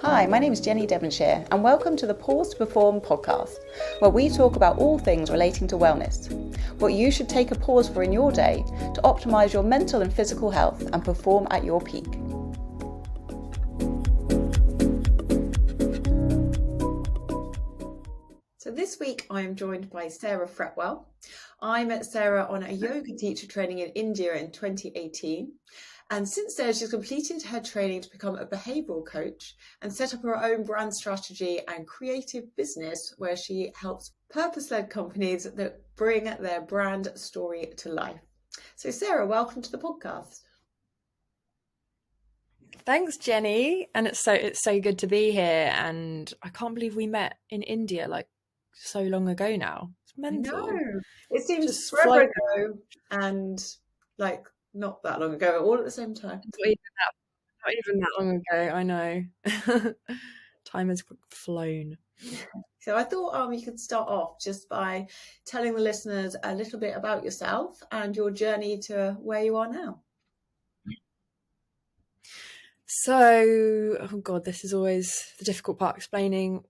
Hi, my name is Jenny Devonshire and welcome to the Pause2Perform podcast, where we talk about all things relating to wellness, what you should take a pause for in your day to optimise your mental and physical health and perform at your peak. So this week I am joined by Sarah Fretwell. I met Sarah on a yoga teacher training in India in 2018. And since then, she's completed her training to become a behavioural coach and set up her own brand strategy and creative business where she helps purpose-led companies that bring their brand story to life. So Sarah, welcome to the podcast. Thanks, Jenny. And it's so good to be here. And I can't believe we met in India like so long ago now. It's mental. No, it seems just forever ago and like not that long ago, all at the same time. Not even that long ago, I know. Time has flown. So I thought you could start off just by telling the listeners a little bit about yourself and your journey to where you are now. So, oh God, this is always the difficult part, explaining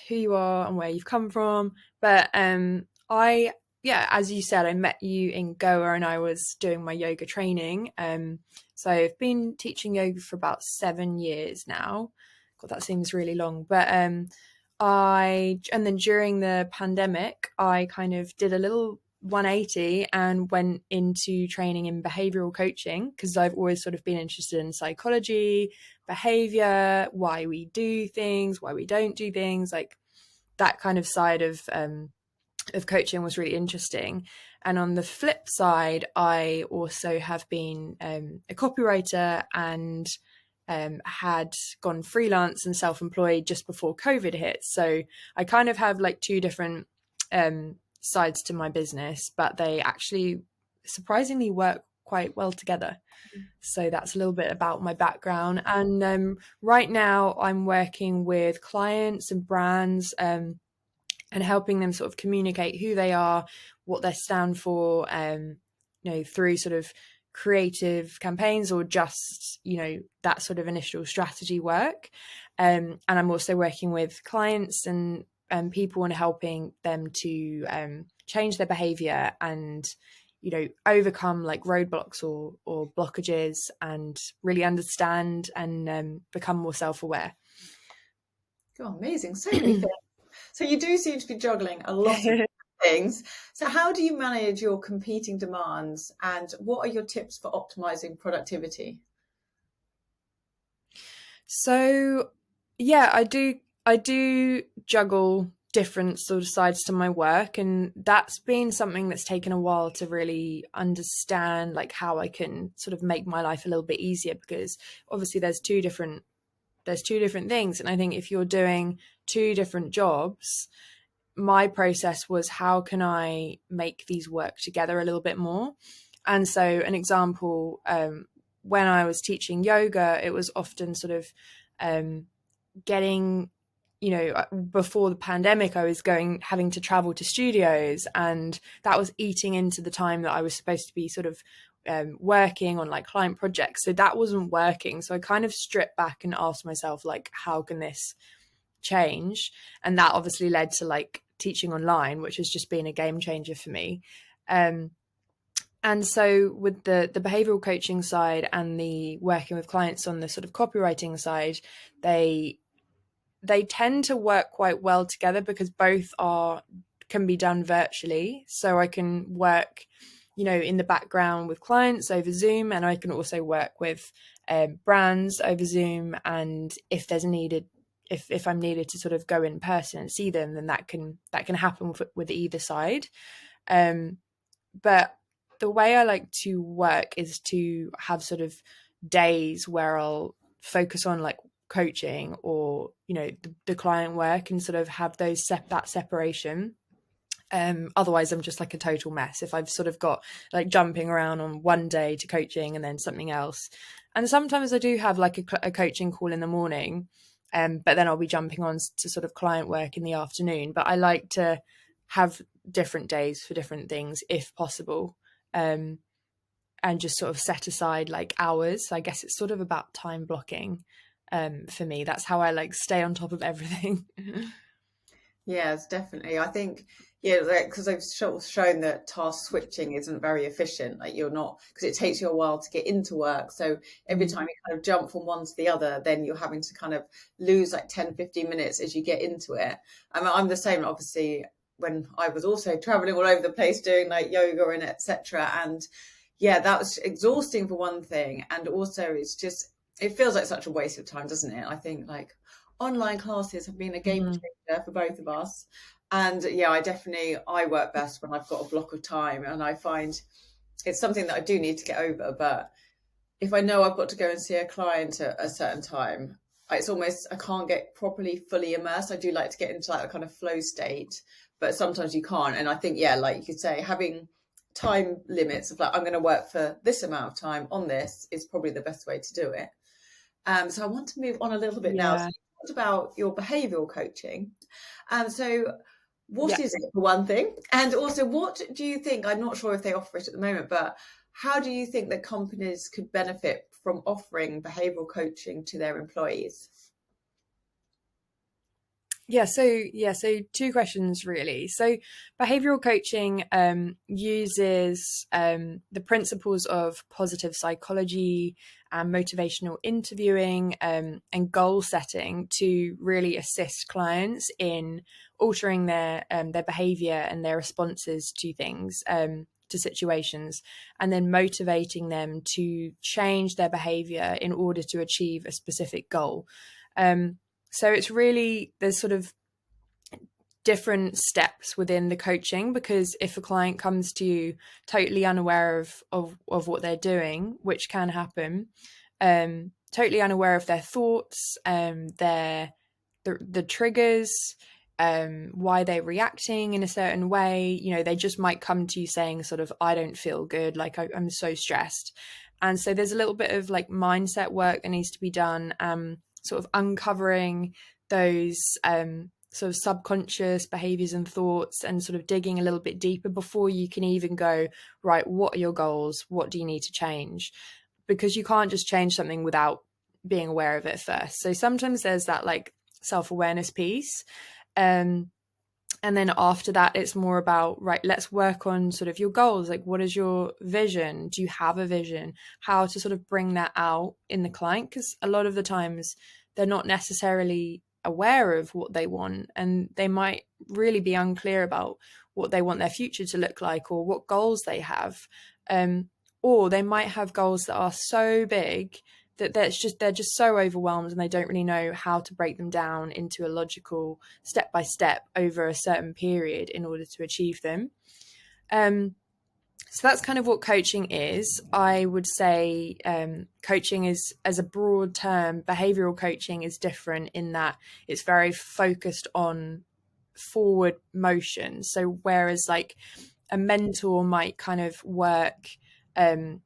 who you are and where you've come from. But as you said, I met you in Goa and I was doing my yoga training. So I've been teaching yoga for about 7 years now. God, that seems really long. But and then during the pandemic, I kind of did a little 180 and went into training in behavioural coaching because I've always sort of been interested in psychology, behaviour, why we do things, why we don't do things, like that kind of side of coaching was really interesting. And on the flip side, I also have been a copywriter and had gone freelance and self-employed just before COVID hit. So I kind of have like two different sides to my business, but they actually surprisingly work quite well together. So that's a little bit about my background. And right now I'm working with clients and brands and helping them sort of communicate who they are, what they stand for, through sort of creative campaigns or just, that sort of initial strategy work. And I'm also working with clients and people and helping them to change their behavior and, overcome like roadblocks or blockages and really understand and become more self-aware. Oh, amazing. So many things. So you do seem to be juggling a lot of things. So how do you manage your competing demands and what are your tips for optimizing productivity? So, yeah, I do juggle different sort of sides to my work, and that's been something that's taken a while to really understand, like how I can sort of make my life a little bit easier, because obviously there's two different things. And I think if you're doing two different jobs, my process was how can I make these work together a little bit more? And so an example, when I was teaching yoga, it was often sort of getting, before the pandemic, I was having to travel to studios, and that was eating into the time that I was supposed to be sort of working on like client projects. So that wasn't working. So I kind of stripped back and asked myself, like, how can this change? And that obviously led to like teaching online, which has just been a game changer for me. And so with the behavioral coaching side and the working with clients on the sort of copywriting side, they tend to work quite well together because both can be done virtually. So I can work, in the background with clients over Zoom, and I can also work with brands over Zoom. And if there's if I'm needed to sort of go in person and see them, then that can happen with either side. But the way I like to work is to have sort of days where I'll focus on like coaching or, the client work and sort of have that separation. Otherwise I'm just like a total mess if I've sort of got like jumping around on one day to coaching and then something else. And sometimes I do have like a coaching call in the morning, but then I'll be jumping on to sort of client work in the afternoon. But I like to have different days for different things if possible, and just sort of set aside like hours. So I guess it's sort of about time blocking. for me. That's how I like stay on top of everything. Yes, definitely. I think, yeah, because I've shown that task switching isn't very efficient. Like you're not, because it takes you a while to get into work. So every time you kind of jump from one to the other, then you're having to kind of lose like 10, 15 minutes as you get into it. I mean, I'm the same, obviously, when I was also traveling all over the place doing like yoga and etc. And yeah, that was exhausting for one thing. And also it feels like such a waste of time, doesn't it? I think like online classes have been a game changer for both of us. And yeah, I work best when I've got a block of time, and I find it's something that I do need to get over. But if I know I've got to go and see a client at a certain time, it's almost, I can't get properly fully immersed. I do like to get into like a kind of flow state, but sometimes you can't. And I think, yeah, like you could say, having time limits of like, I'm going to work for this amount of time on this is probably the best way to do it. So I want to move on a little bit now. So you talked about your behavioural coaching. So what is it, for one thing? And also, what do you think, I'm not sure if they offer it at the moment, but how do you think that companies could benefit from offering behavioural coaching to their employees? So two questions really. So behavioral coaching uses the principles of positive psychology and motivational interviewing and goal setting to really assist clients in altering their behavior and their responses to things, to situations, and then motivating them to change their behavior in order to achieve a specific goal. So it's really, there's sort of different steps within the coaching, because if a client comes to you totally unaware of what they're doing, which can happen, totally unaware of their thoughts, the triggers, why they're reacting in a certain way, you know, they just might come to you saying sort of, I don't feel good, like I'm so stressed. And so there's a little bit of like mindset work that needs to be done, sort of uncovering those sort of subconscious behaviors and thoughts, and sort of digging a little bit deeper before you can even go, right, what are your goals? What do you need to change? Because you can't just change something without being aware of it first. So sometimes there's that like self-awareness piece. And then after that, it's more about, right, let's work on sort of your goals. Like, what is your vision? Do you have a vision? How to sort of bring that out in the client? Because a lot of the times they're not necessarily aware of what they want, and they might really be unclear about what they want their future to look like, or what goals they have. Or they might have goals that are so big that they're just so overwhelmed, and they don't really know how to break them down into a logical step by step over a certain period in order to achieve them. So that's kind of what coaching is. I would say coaching is, as a broad term, behavioral coaching is different in that it's very focused on forward motion. So whereas like a mentor might kind of work in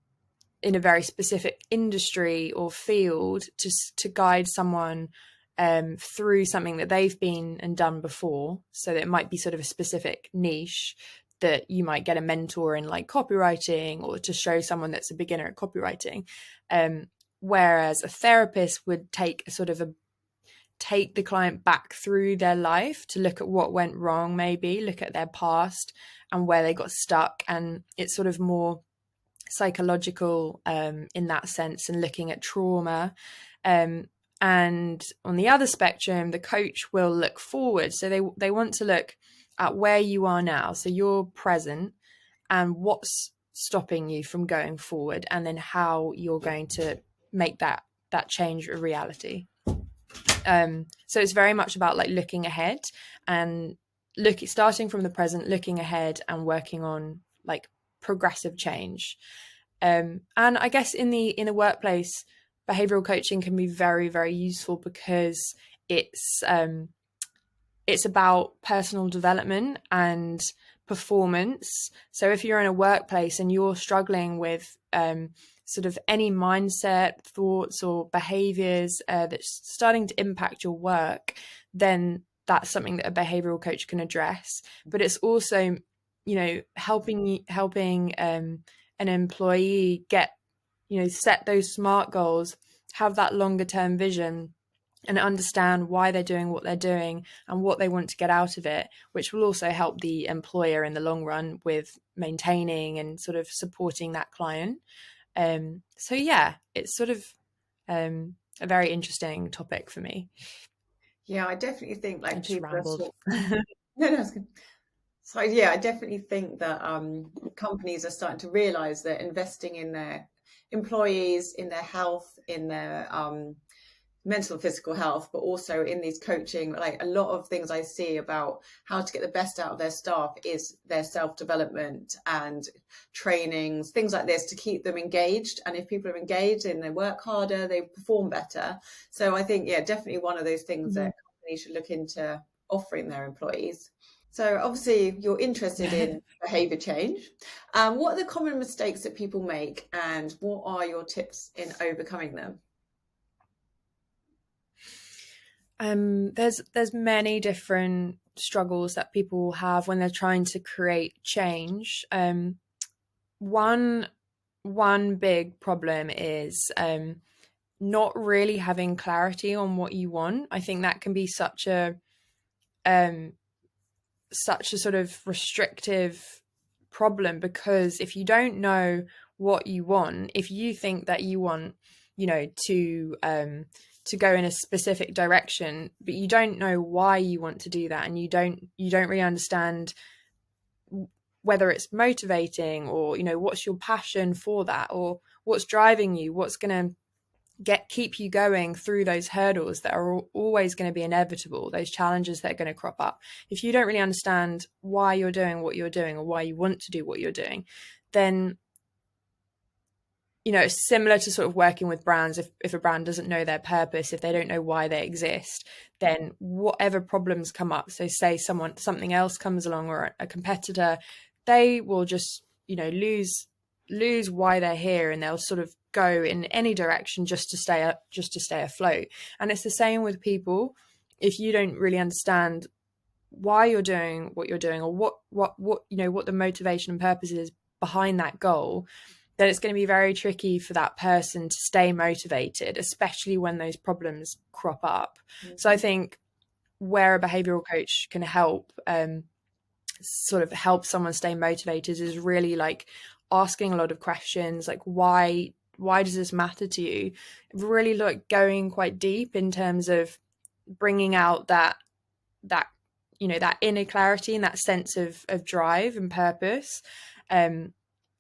a very specific industry or field to guide someone through something that they've been and done before. So that it might be sort of a specific niche that you might get a mentor in, like copywriting, or to show someone that's a beginner at copywriting. Whereas a therapist would take the client back through their life to look at what went wrong, maybe look at their past and where they got stuck. And it's sort of more psychological in that sense, and looking at trauma. And on the other spectrum, the coach will look forward. So they want to look at where you are now, so you're present, and what's stopping you from going forward, and then how you're going to make that change a reality. So it's very much about like looking ahead and starting from the present, looking ahead and working on like progressive change. And I guess in the workplace, behavioral coaching can be very, very useful because it's about personal development and performance. So if you're in a workplace and you're struggling with sort of any mindset, thoughts, or behaviors that's starting to impact your work, then that's something that a behavioral coach can address. But it's also, you know, helping an employee get, you know, set those SMART goals, have that longer term vision, and understand why they're doing what they're doing and what they want to get out of it, which will also help the employer in the long run with maintaining and sort of supporting that client. So yeah, it's sort of a very interesting topic for me. Yeah, I definitely think I like just people are rambled. no, no, it's good. So yeah, I definitely think that companies are starting to realize that investing in their employees, in their health, in their mental and physical health, but also in these coaching, like a lot of things I see about how to get the best out of their staff is their self-development and trainings, things like this to keep them engaged. And if people are engaged and they work harder, they perform better. So I think, yeah, definitely one of those things that companies should look into offering their employees. So obviously you're interested in behavior change. What are the common mistakes that people make and what are your tips in overcoming them? There's many different struggles that people have when they're trying to create change. One big problem is not really having clarity on what you want. I think that can be such a sort of restrictive problem, because if you don't know what you want, if you think that you want, to go in a specific direction, but you don't know why you want to do that, and you don't really understand whether it's motivating, or what's your passion for that, or what's driving you, what's going to keep you going through those hurdles that are always going to be inevitable, those challenges that are going to crop up. If you don't really understand why you're doing what you're doing, or why you want to do what you're doing, then it's similar to sort of working with brands. If a brand doesn't know their purpose, if they don't know why they exist, then whatever problems come up, so say something else comes along, or a competitor, they will just lose why they're here, and they'll sort of go in any direction just to stay afloat. And it's the same with people. If you don't really understand why you're doing what you're doing, or what the motivation and purpose is behind that goal, then it's going to be very tricky for that person to stay motivated, especially when those problems crop up. Mm-hmm. So I think where a behavioral coach can help sort of help someone stay motivated is really like asking a lot of questions, like why does this matter to you? Really like going quite deep in terms of bringing out that that inner clarity and that sense of drive and purpose.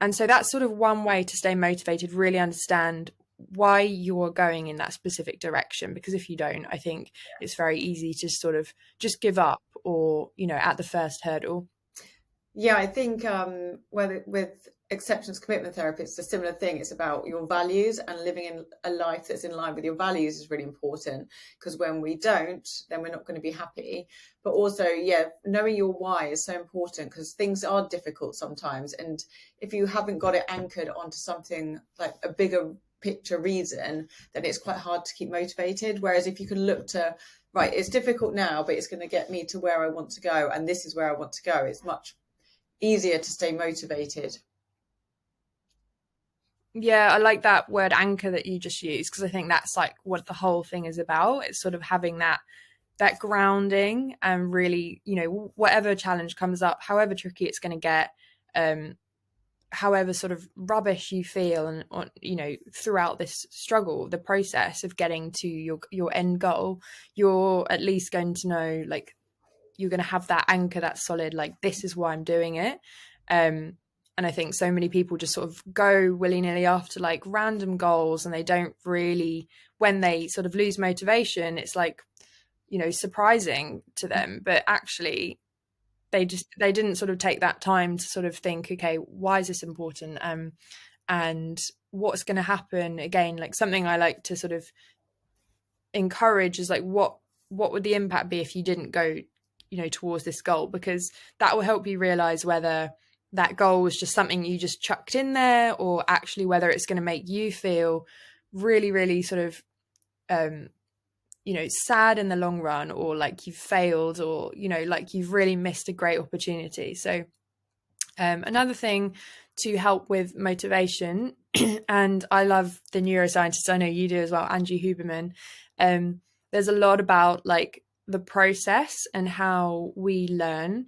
And so that's sort of one way to stay motivated, really understand why you're going in that specific direction. Because if you don't, I think it's very easy to sort of just give up, or, at the first hurdle. Yeah, I think with acceptance commitment therapy, it's a similar thing. It's about your values, and living in a life that's in line with your values is really important, because when we don't, then we're not going to be happy. But also, yeah, knowing your why is so important, because things are difficult sometimes. And if you haven't got it anchored onto something like a bigger picture reason, then it's quite hard to keep motivated. Whereas if you can look to, right, it's difficult now, but it's going to get me to where I want to go, and this is where I want to go, it's much easier to stay motivated. Yeah, I like that word anchor that you just used, because I think that's like what the whole thing is about. It's sort of having that grounding, and really, whatever challenge comes up, however tricky it's going to get, however sort of rubbish you feel, and throughout this struggle, the process of getting to your end goal, you're at least going to know, like, you're going to have that anchor that's solid, like, this is why I'm doing it. And I think so many people just sort of go willy-nilly after like random goals, and they don't really, when they sort of lose motivation, it's like, surprising to them. But actually, they didn't sort of take that time to sort of think, okay, why is this important? And what's going to happen? Again, like something I like to sort of encourage is like, what would the impact be if you didn't go, towards this goal? Because that will help you realize whether that goal was just something you just chucked in there, or actually whether it's going to make you feel really, really sort of, sad in the long run, or like you've failed, or, like you've really missed a great opportunity. So another thing to help with motivation, and I love the neuroscientists, I know you do as well, Andrew Huberman, there's a lot about like the process and how we learn.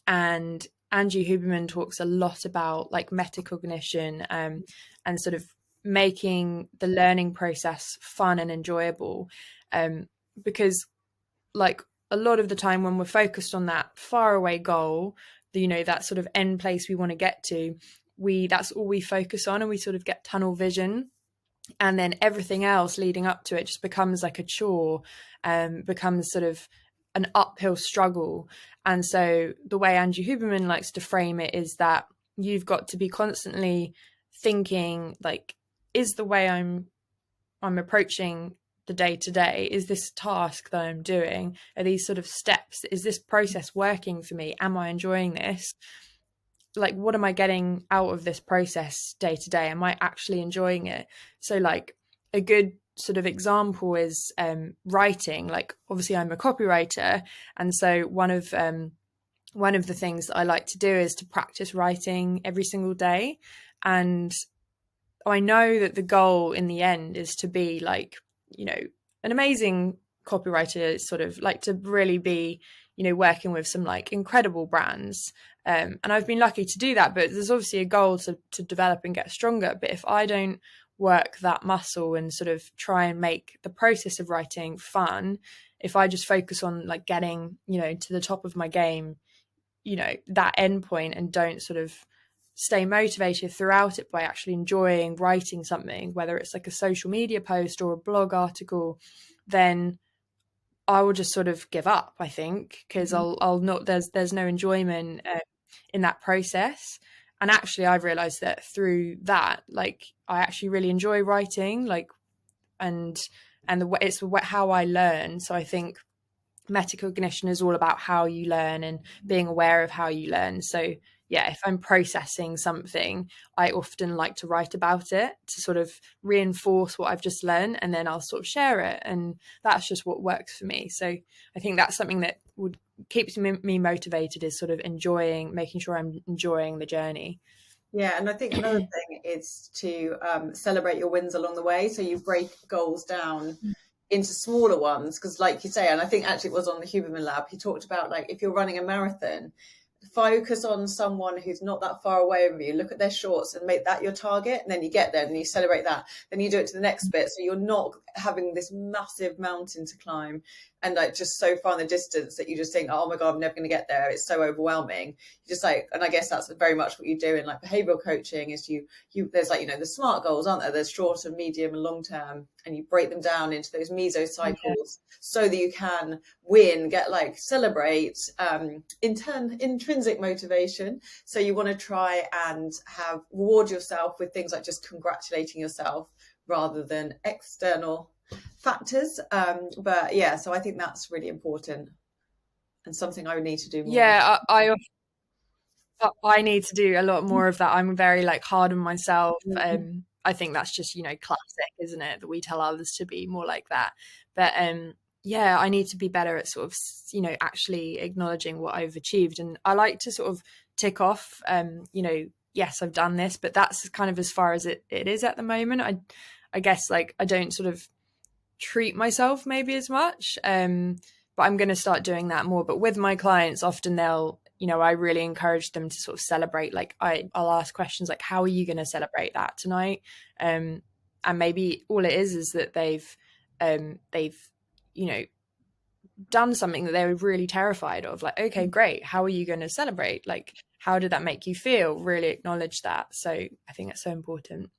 And Angie Huberman talks a lot about like metacognition, and sort of making the learning process fun and enjoyable, because like a lot of the time when we're focused on that far away goal, that sort of end place we want to get to, that's all we focus on, and we sort of get tunnel vision, and then everything else leading up to it just becomes like a chore, becomes sort of an uphill struggle. And so the way Angie Huberman likes to frame it is that you've got to be constantly thinking like, is the way I'm approaching the day to day, is this task that I'm doing, are these sort of steps, is this process working for me, am I enjoying this, like what am I getting out of this process day to day, am I actually enjoying it? So like a good sort of example is writing. Like obviously I'm a copywriter, and so one of the things that I like to do is to practice writing every single day. And I know that the goal in the end is to be like, an amazing copywriter, sort of like to really be, working with some like incredible brands. And I've been lucky to do that, but there's obviously a goal to develop and get stronger. But if I don't work that muscle and sort of try and make the process of writing fun, if I just focus on like getting, to the top of my game, that end point, and don't sort of stay motivated throughout it by actually enjoying writing something, whether it's like a social media post or a blog article, then I will just sort of give up, I think, because I'll not, there's no enjoyment in that process. And actually I've realized that through that, like I actually really enjoy writing, like, and it's how I learn. So I think metacognition is all about how you learn and being aware of how you learn. So yeah, if I'm processing something, I often like to write about it to sort of reinforce what I've just learned, and then I'll sort of share it, and that's just what works for me. So I think that's something that would keeps me motivated, is sort of making sure I'm enjoying the journey. Yeah, and I think another thing is to celebrate your wins along the way. So you break goals down into smaller ones, because like you say, and I think actually it was on the Huberman Lab, he talked about like if you're running a marathon, focus on someone who's not that far away from you, look at their shorts and make that your target, and then you get there and you celebrate that, then you do it to the next bit, so you're not having this massive mountain to climb and like just so far in the distance that you just think, oh my god, I'm never going to get there, it's so overwhelming. You just like, and I guess that's very much what you do in like behavioral coaching, is you there's like, the SMART goals, aren't there? There's short and medium and long term, and you break them down into those meso cycles so that you can win, get like celebrate, intrinsic motivation. So you want to try and reward yourself with things like just congratulating yourself rather than external factors. But yeah, so I think that's really important and something I would need to do more. Yeah, I need to do a lot more of that. I'm very like hard on myself. I think that's just, classic, isn't it? That we tell others to be more like that. But yeah, I need to be better at sort of, actually acknowledging what I've achieved. And I like to sort of tick off, yes, I've done this, but that's kind of as far as it is at the moment. I guess like I don't sort of treat myself maybe as much, but I'm going to start doing that more. But with my clients, often they'll, I really encourage them to sort of celebrate. Like I'll ask questions like, how are you going to celebrate that tonight? And maybe all it is that they've done something that they were really terrified of. Like, okay, great. How are you going to celebrate? Like, how did that make you feel? Really acknowledge that. So I think that's so important.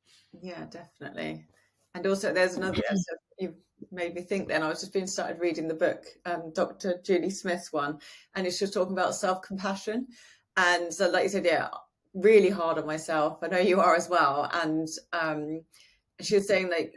Yeah, definitely. And also there's another, so you've made me think then, I was just started reading the book, Dr. Julie Smith's one, and it's just talking about self-compassion. And so like you said, yeah, really hard on myself. I know you are as well. And she was saying like,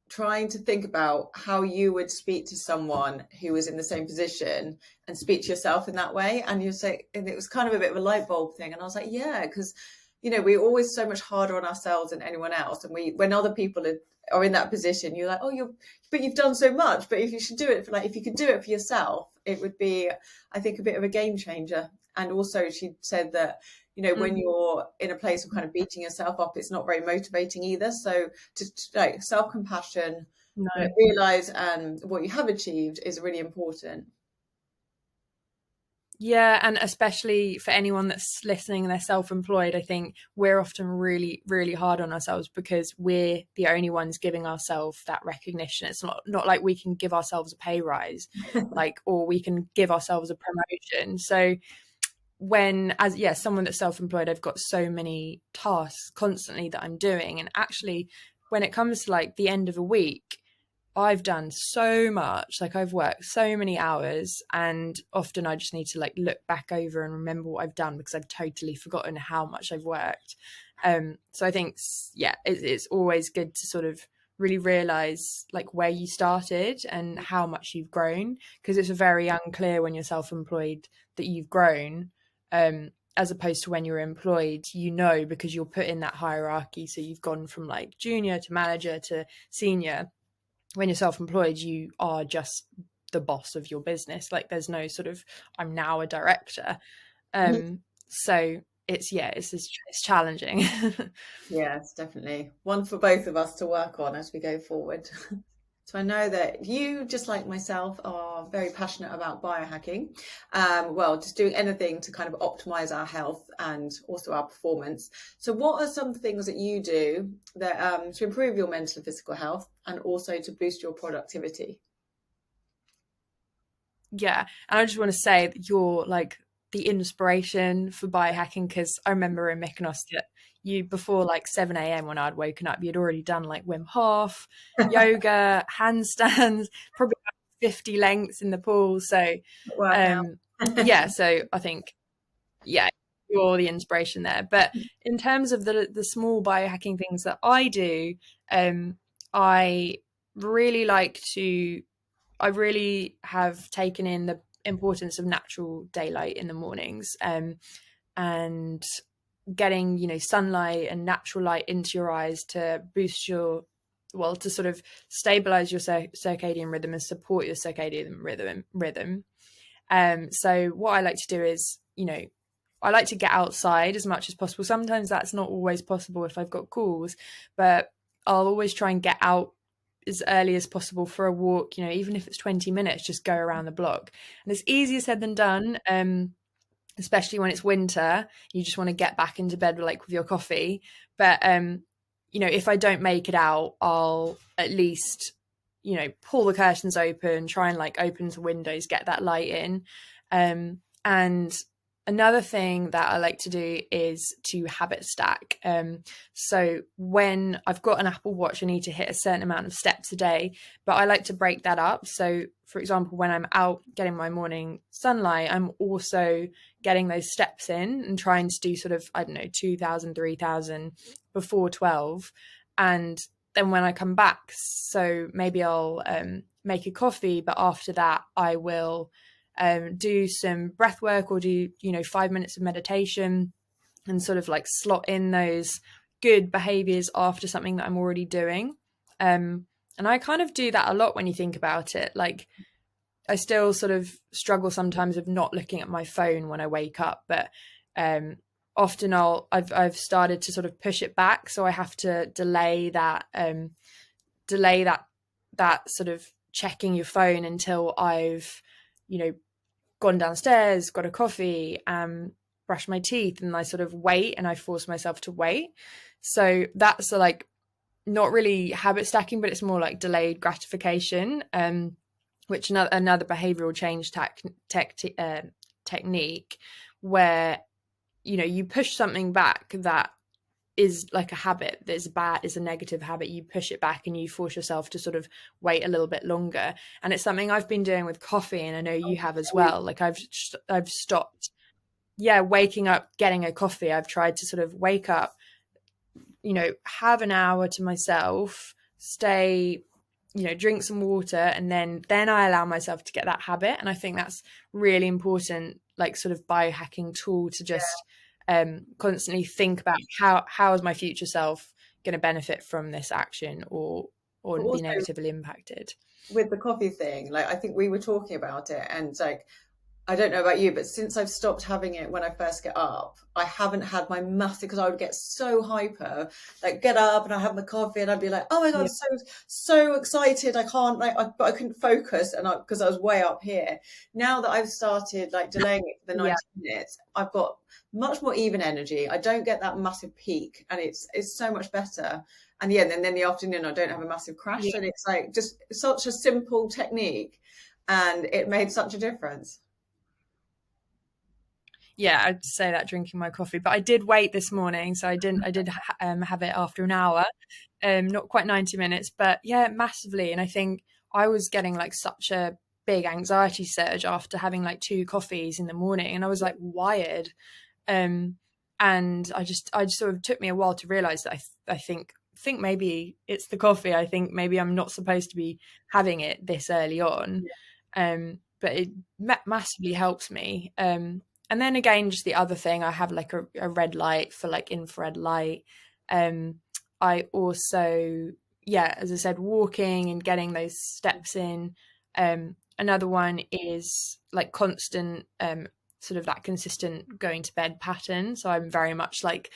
trying to think about how you would speak to someone who was in the same position and speak to yourself in that way. And you say, and it was kind of a bit of a light bulb thing. And I was like, yeah, because, we're always so much harder on ourselves than anyone else. And when other people are in that position, you're like, oh, but you've done so much. But if you should do it if you could do it for yourself, it would be, I think, a bit of a game changer. And also she said that, when you're in a place of kind of beating yourself up, it's not very motivating either. So to like self-compassion, No. Realize what you have achieved is really important. Yeah, and especially for anyone that's listening and they're self-employed, I think we're often really, really hard on ourselves because we're the only ones giving ourselves that recognition. It's not like we can give ourselves a pay rise, or we can give ourselves a promotion. So someone that's self-employed, I've got so many tasks constantly that I'm doing, and actually when it comes to like the end of a week, I've done so much, like I've worked so many hours, and often I just need to like look back over and remember what I've done because I've totally forgotten how much I've worked. So I think, it's always good to sort of really realize like where you started and how much you've grown, because it's very unclear when you're self-employed that you've grown, as opposed to when you're employed, because you're put in that hierarchy. So you've gone from like junior to manager to senior. When you're self-employed, you are just the boss of your business. Like there's no sort of, I'm now a director. So it's challenging. Yeah, it's definitely one for both of us to work on as we go forward. So I know that you, just like myself, are very passionate about biohacking. Just doing anything to kind of optimize our health and also our performance. So what are some things that you do that to improve your mental and physical health and also to boost your productivity? Yeah, and I just want to say that you're like the inspiration for biohacking, because I remember in Mykonos that you, before like 7 a.m. when I'd woken up, you'd already done like Wim Hof, yoga, handstands, probably 50 lengths in the pool. So Workout. so I think, you're the inspiration there. But in terms of the small biohacking things that I do, I really like to I really have taken in the importance of natural daylight in the mornings, and getting, sunlight and natural light into your eyes to boost to sort of stabilize your circadian rhythm and support your circadian rhythm. So what I like to do is, I like to get outside as much as possible. Sometimes that's not always possible if I've got calls, but I'll always try and get out as early as possible for a walk, even if it's 20 minutes, just go around the block. And it's easier said than done, especially when it's winter. You just want to get back into bed with your coffee. But, if I don't make it out, I'll at least, pull the curtains open, try and open the windows, get that light in. And another thing that I like to do is to habit stack. So when I've got an Apple Watch, I need to hit a certain amount of steps a day, but I like to break that up. So for example, when I'm out getting my morning sunlight, I'm also getting those steps in and trying to do sort of, 2,000, 3,000 before 12. And then when I come back, so maybe I'll make a coffee, but after that I will do some breath work or do 5 minutes of meditation, and sort of slot in those good behaviors after something that I'm already doing. And I kind of do that a lot when you think about it. I still sort of struggle sometimes with not looking at my phone when I wake up, but often I've started to sort of push it back, so I have to delay that sort of checking your phone until I've gone downstairs, got a coffee, brushed my teeth, and I sort of wait, and I force myself to wait. So that's not really habit stacking, but it's more like delayed gratification, which another behavioral change technique, where you push something back that is like a habit that is a negative habit. You push it back and you force yourself to sort of wait a little bit longer. And it's something I've been doing with coffee, and I know you have as well. I've stopped waking up, getting a coffee. I've tried to sort of wake up, have an hour to myself, stay, drink some water, and then I allow myself to get that habit. And I think that's really important, sort of biohacking tool to just constantly think about how is my future self going to benefit from this action or be negatively impacted. With the coffee thing, I think we were talking about it, and I don't know about you, but since I've stopped having it when I first get up, I haven't had my massive, because I would get so hyper, like get up and I have my coffee and I'd be like, oh my God, Yeah. I'm so excited. I can't, like, but I couldn't focus, and because I was way up here. Now that I've started like delaying it for the Yeah. 90 minutes, I've got much more even energy. I don't get that massive peak, and it's so much better. And yeah, then in the afternoon, I don't have a massive crash. Yeah. And it's like just such a simple technique, and it made such a difference. Yeah, I'd say that drinking my coffee, but I did wait this morning, so I did have it after an hour, not quite 90 minutes, but yeah, massively. And I think I was getting like such a big anxiety surge after having like 2 coffees in the morning, and I was like wired. And I just sort of took me a while to realize that I think maybe it's the coffee. I think maybe I'm not supposed to be having it this early on. But it massively helps me. And then again, just the other thing, I have like a red light for like infrared light. I also, yeah, as I said, walking and getting those steps in. Another one is like constant, sort of that consistent going to bed pattern. So I'm very much like,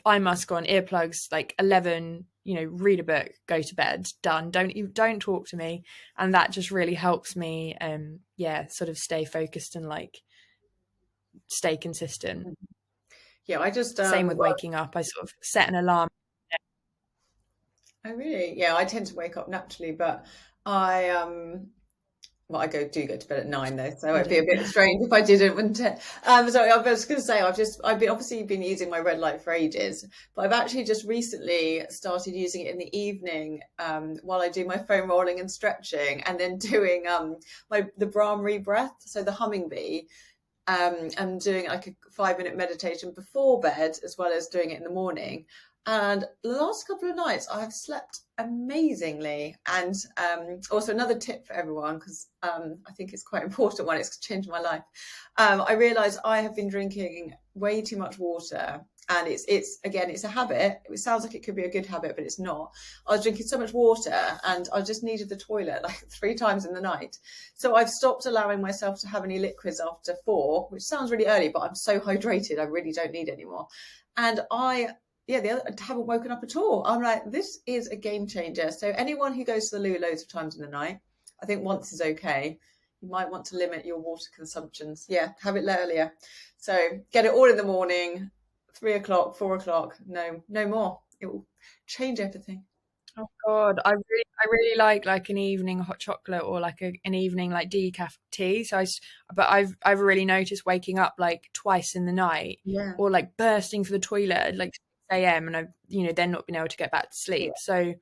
I must go on earplugs, like 11, read a book, go to bed, done. Don't talk to me. And that just really helps me, sort of stay focused and like stay consistent. Yeah, I just Same with waking up. I sort of set an alarm. oh really? Yeah, I tend to wake up naturally, but I well, I do go to bed at 9 though, so You it'd be a do. bit strange if I didn't, wouldn't it? So I was going to say, I've been obviously been using my red light for ages, but I've actually just recently started using it in the evening, while I do my foam rolling and stretching, and then doing the Brahmi breath, so the humming bee. And doing like a 5-minute meditation before bed, as well as doing it in the morning. And the last couple of nights, I've slept amazingly. And also another tip for everyone, because I think it's quite important one, it's changed my life. I realised I have been drinking way too much water. And it's a habit. It sounds like it could be a good habit, but it's not. I was drinking so much water, and I just needed the toilet like 3 times in the night. So I've stopped allowing myself to have any liquids after 4, which sounds really early, but I'm so hydrated, I really don't need any more. And I haven't woken up at all. I'm like, this is a game changer. So anyone who goes to the loo loads of times in the night, I think once is okay. You might want to limit your water consumptions. Yeah, have it earlier. So get it all in the morning. 3 o'clock, 4 o'clock, no more. It will change everything. Oh God, I really like an evening hot chocolate, or like an evening like decaf tea. But I've really noticed waking up like twice in the night, Yeah. or like bursting for the toilet at like 6 a.m. and I've then not been able to get back to sleep. So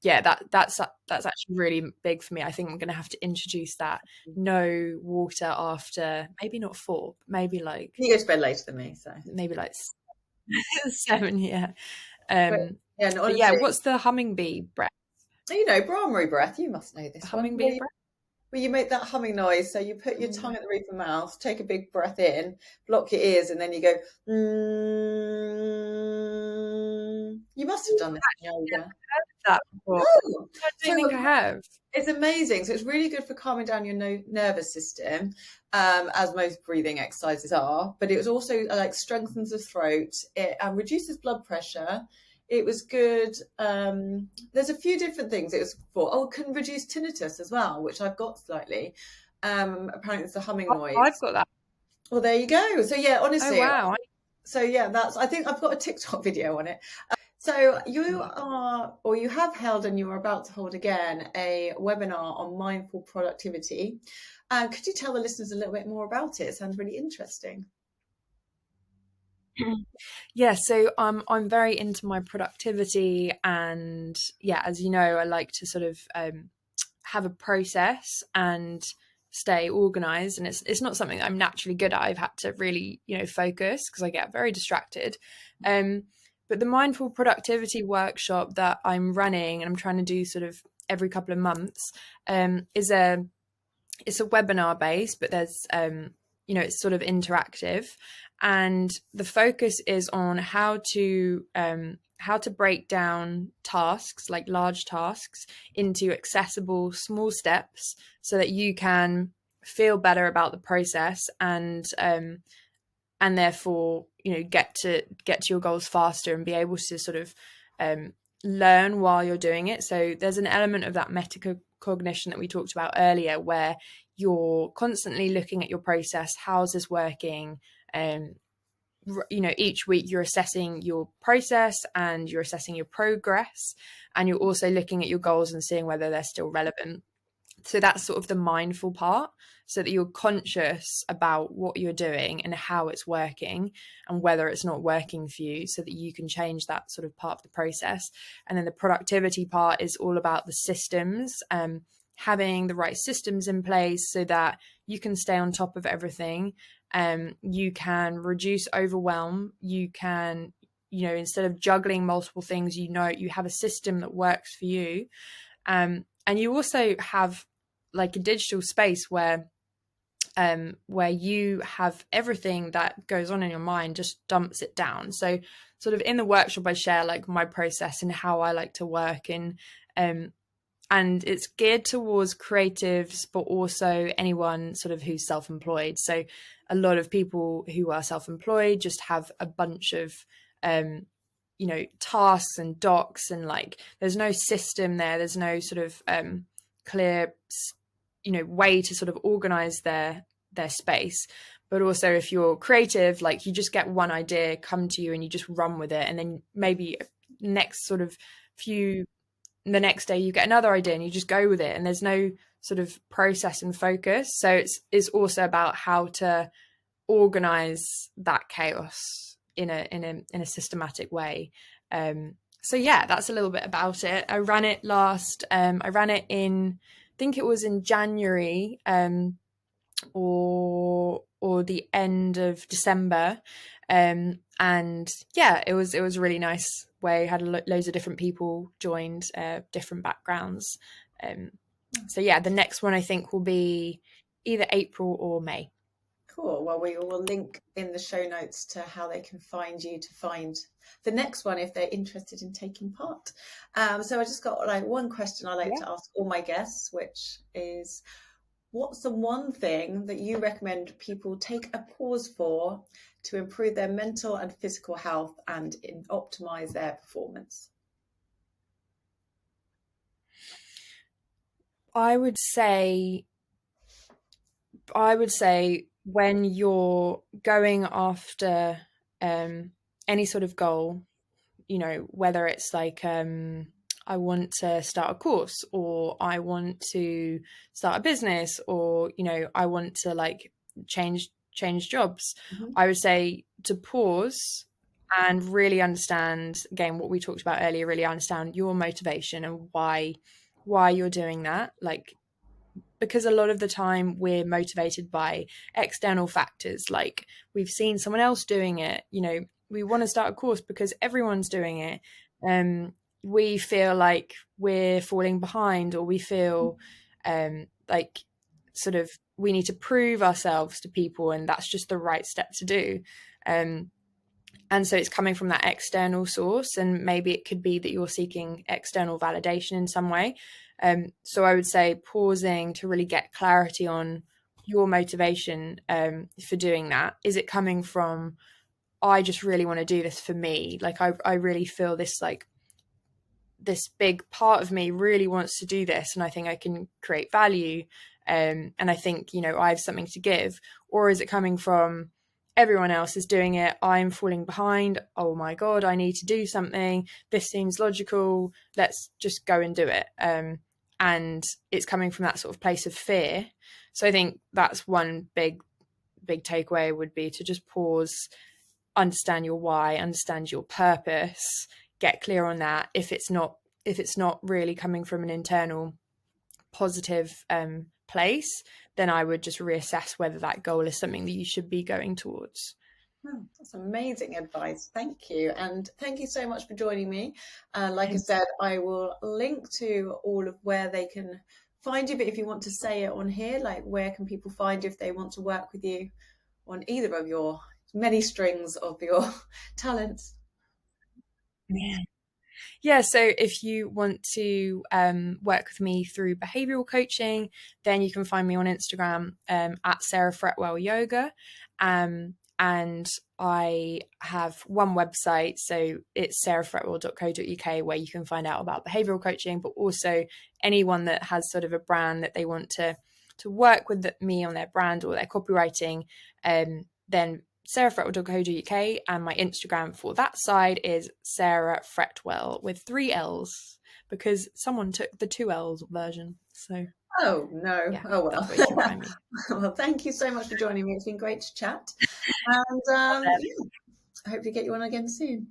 yeah, that's actually really big for me. I think I'm going to have to introduce that. No water after maybe not 4, maybe like You go to bed later than me, so maybe like 7. Yeah. but yeah, and But yeah, honestly, what's the humming bee breath? Brahmi breath, you must know this one. Humming bee breath? Where you make that humming noise. So you put your tongue at the roof of the mouth, take a big breath in, block your ears, and then you go. You must have done this in yoga. That before. Oh, I so don't think I have. it's amazing. So it's really good for calming down your nervous system, as most breathing exercises are. But it was also like strengthens the throat. It reduces blood pressure. It was good. There's a few different things it was for. Oh, it can reduce tinnitus as well, which I've got slightly. Apparently it's the humming noise. I've got that. Well, there you go. So yeah, honestly. Oh wow. So yeah, I think I've got a TikTok video on it. So you have held, and you are about to hold again, a webinar on mindful productivity. Could you tell the listeners a little bit more about it? It sounds really interesting. Yeah, so I'm very into my productivity, and yeah, as you know, I like to sort of have a process and stay organized, and it's not something that I'm naturally good at. I've had to really focus because I get very distracted. But the mindful productivity workshop that I'm running, and I'm trying to do sort of every couple of months, it's a webinar based, but there's it's sort of interactive, and the focus is on how to break down tasks, like large tasks, into accessible small steps, so that you can feel better about the process, and therefore, get to your goals faster and be able to sort of learn while you're doing it. So there's an element of that metacognition that we talked about earlier, where you're constantly looking at your process. How's this working? Each week you're assessing your process and you're assessing your progress, and you're also looking at your goals and seeing whether they're still relevant. So that's sort of the mindful part, so that you're conscious about what you're doing and how it's working and whether it's not working for you, so that you can change that sort of part of the process. And then the productivity part is all about the systems, having the right systems in place so that you can stay on top of everything. You can reduce overwhelm. You can, instead of juggling multiple things, you have a system that works for you. And you also have like a digital space where you have everything that goes on in your mind, just dumps it down. So sort of in the workshop, I share like my process and how I like to work, and it's geared towards creatives, but also anyone sort of who's self-employed. So a lot of people who are self-employed just have a bunch of tasks and docs, and like there's no system there. There's no sort of clear way to sort of organize their space. But also, if you're creative, like you just get one idea come to you and you just run with it, and then maybe the next day you get another idea and you just go with it, and there's no sort of process and focus. So it's also about how to organize that chaos in a systematic way. So yeah, that's a little bit about it. I ran it in, I think it was in January, or the end of December, and yeah, it was a really nice way. Had loads of different people joined, different backgrounds. So yeah, the next one I think will be either April or May. Cool. Well, we will link in the show notes to how they can find you to find the next one if they're interested in taking part. So I just got like one question I like to ask all my guests, which is, what's the one thing that you recommend people take a pause for to improve their mental and physical health and optimize their performance? I would say when you're going after any sort of goal, whether it's like I want to start a course, or I want to start a business, or I want to like change jobs, I would say to pause and really understand, again, what we talked about earlier, really understand your motivation and why you're doing that. Like, because a lot of the time we're motivated by external factors, like we've seen someone else doing it, we want to start a course because everyone's doing it. We feel like we're falling behind, or we feel like sort of we need to prove ourselves to people, and that's just the right step to do. And so it's coming from that external source, and maybe it could be that you're seeking external validation in some way. So I would say pausing to really get clarity on your motivation for doing that. Is it coming from, I just really want to do this for me? Like I really feel this, like this big part of me really wants to do this, and I think I can create value. And I think, I have something to give. Or is it coming from, everyone else is doing it, I'm falling behind, oh my God, I need to do something, this seems logical, let's just go and do it. And it's coming from that sort of place of fear. So I think that's one big takeaway, would be to just pause, understand your why, understand your purpose, get clear on that. If it's not really coming from an internal positive place, then I would just reassess whether that goal is something that you should be going towards. Oh, that's amazing advice. Thank you. And thank you so much for joining me. Like I said, I will link to all of where they can find you. But if you want to say it on here, like where can people find you if they want to work with you on either of your many strings of your talents? Yeah. Yeah, so if you want to work with me through behavioural coaching, then you can find me on Instagram at Sarah Fretwell Yoga. And I have one website, so it's sarahfretwell.co.uk, where you can find out about behavioural coaching, but also anyone that has sort of a brand that they want to work with me on their brand or their copywriting, then sarahfretwell.co.uk, and my Instagram for that side is Sarah Fretwell with 3 L's, because someone took the 2 L's version. So oh no, yeah, oh well. that's where you can find me. Well, thank you so much for joining me. It's been great to chat, and I hope to get you on again soon.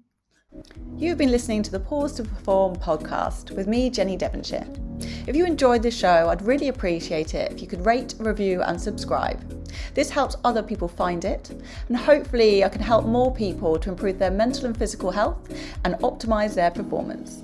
You've been listening to the Pause2Perform podcast with me, Jenny Devonshire. If you enjoyed this show, I'd really appreciate it if you could rate, review and subscribe. This helps other people find it, and hopefully I can help more people to improve their mental and physical health and optimise their performance.